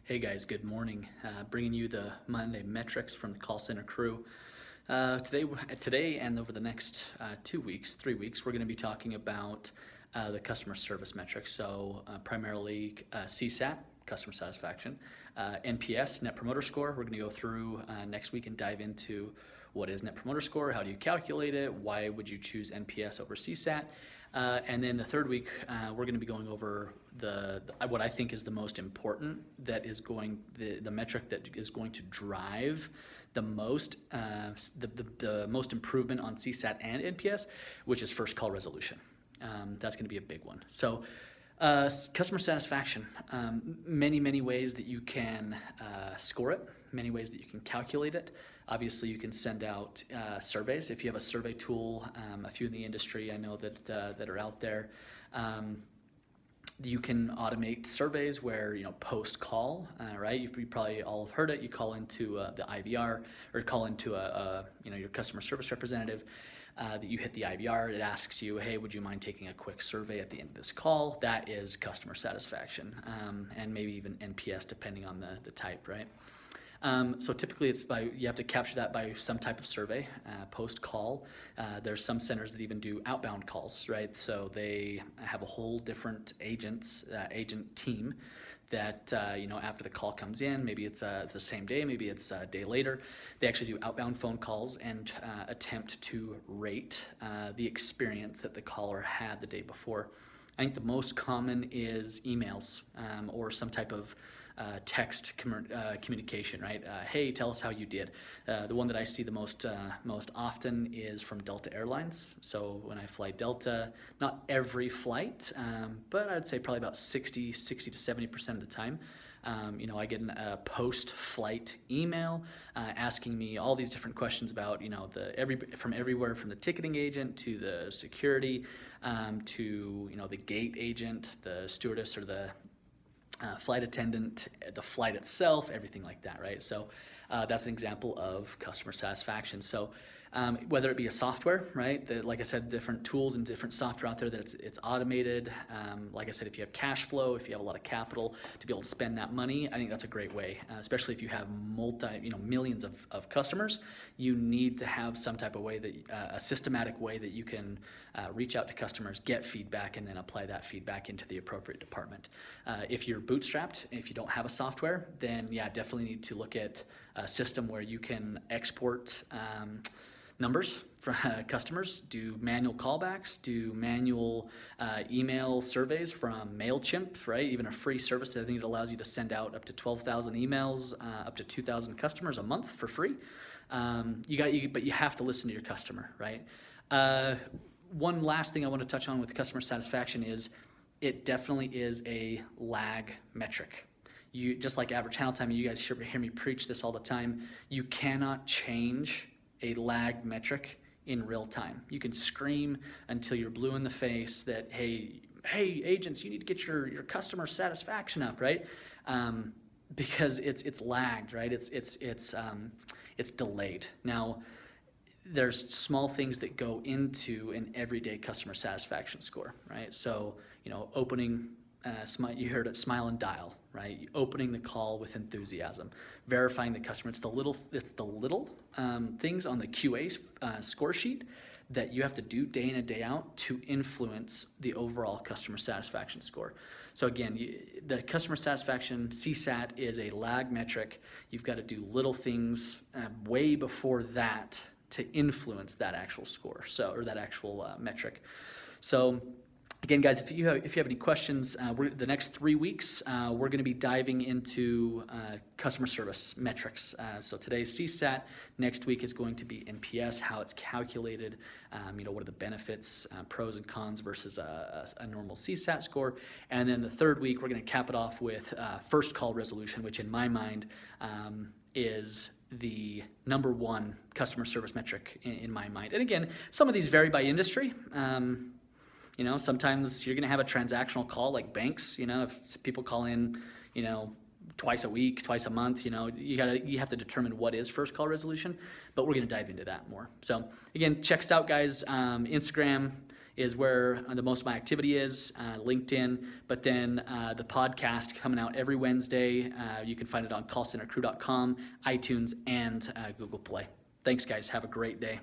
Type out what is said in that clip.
Hey guys, good morning. Bringing you the Monday metrics from the call center crew. Today and over the next 3 weeks, we're going to be talking about the customer service metrics. So primarily CSAT, customer satisfaction, NPS, Net Promoter Score. We're going to go through next week and dive into what is Net Promoter Score, how do you calculate it, why would you choose NPS over CSAT, and then the third week, we're going to be going over what I think is the most important, the metric that is going to drive the most most improvement on CSAT and NPS, which is first call resolution. That's going to be a big one. So customer satisfaction, many ways that you can score it, many ways that you can calculate it. Obviously, you can send out surveys. If you have a survey tool, a few in the industry I know that are out there. You can automate surveys where, post call, right? You probably all have heard it. You call into the IVR or call into your customer service representative. That you hit the IVR, it asks you, hey, would you mind taking a quick survey at the end of this call? That is customer satisfaction, and maybe even NPS depending on the type, right? So typically you have to capture that by some type of survey, post call. There's some centers that even do outbound calls, right? So they have a whole different agent team that, after the call comes in, maybe it's the same day, maybe it's a day later, they actually do outbound phone calls and attempt to rate the experience that the caller had the day before. I think the most common is emails or some type of text communication, right? Hey, tell us how you did. The one that I see the most often is from Delta Airlines. So when I fly Delta, not every flight, but I'd say probably about 60 to 70% of the time, I get a post-flight email asking me all these different questions about, from everywhere from the ticketing agent to the security to, the gate agent, the stewardess or the flight attendant, the flight itself, everything like that, right? So that's an example of customer satisfaction. So whether it be a software, right? Like I said, different tools and different software out there that it's automated. Like I said, if you have cash flow, if you have a lot of capital to be able to spend that money, I think that's a great way, especially if you have millions of customers. You need to have some type of way a systematic way that you can reach out to customers, get feedback, and then apply that feedback into the appropriate department. If you're bootstrapped, if you don't have a software, then yeah, definitely need to look at a system where you can export numbers from customers, do manual callbacks, do manual email surveys from MailChimp, right? Even a free service. I think it allows you to send out up to 12,000 emails, up to 2,000 customers a month for free. But you have to listen to your customer, right? One last thing I want to touch on with customer satisfaction is it definitely is a lag metric. You just like average handle time, you guys hear me preach this all the time. You cannot change a lag metric in real time. You can scream until you're blue in the face that, hey agents, you need to get your customer satisfaction up, right? Because it's lagged, right? It's delayed. Now, there's small things that go into an everyday customer satisfaction score, right? So, opening, you heard it, smile and dial, right? Opening the call with enthusiasm, verifying the customer. It's the little things on the QA score sheet that you have to do day in and day out to influence the overall customer satisfaction score. So again, the customer satisfaction CSAT is a lag metric. You've got to do little things way before that to influence that actual score, or that actual metric. So again, guys, if you have any questions, the next 3 weeks, we're going to be diving into customer service metrics. So today's CSAT, next week is going to be NPS, how it's calculated, what are the benefits, pros and cons versus a normal CSAT score. And then the third week, we're going to cap it off with first call resolution, which in my mind is the number one customer service metric in my mind. And again, some of these vary by industry. Sometimes you're going to have a transactional call like banks. If people call in, twice a week, twice a month, you have to determine what is first call resolution, but we're going to dive into that more. So again, check us out, guys. Instagram is where the most of my activity is, LinkedIn, but then the podcast coming out every Wednesday. You can find it on callcentercrew.com, iTunes, and Google Play. Thanks, guys. Have a great day.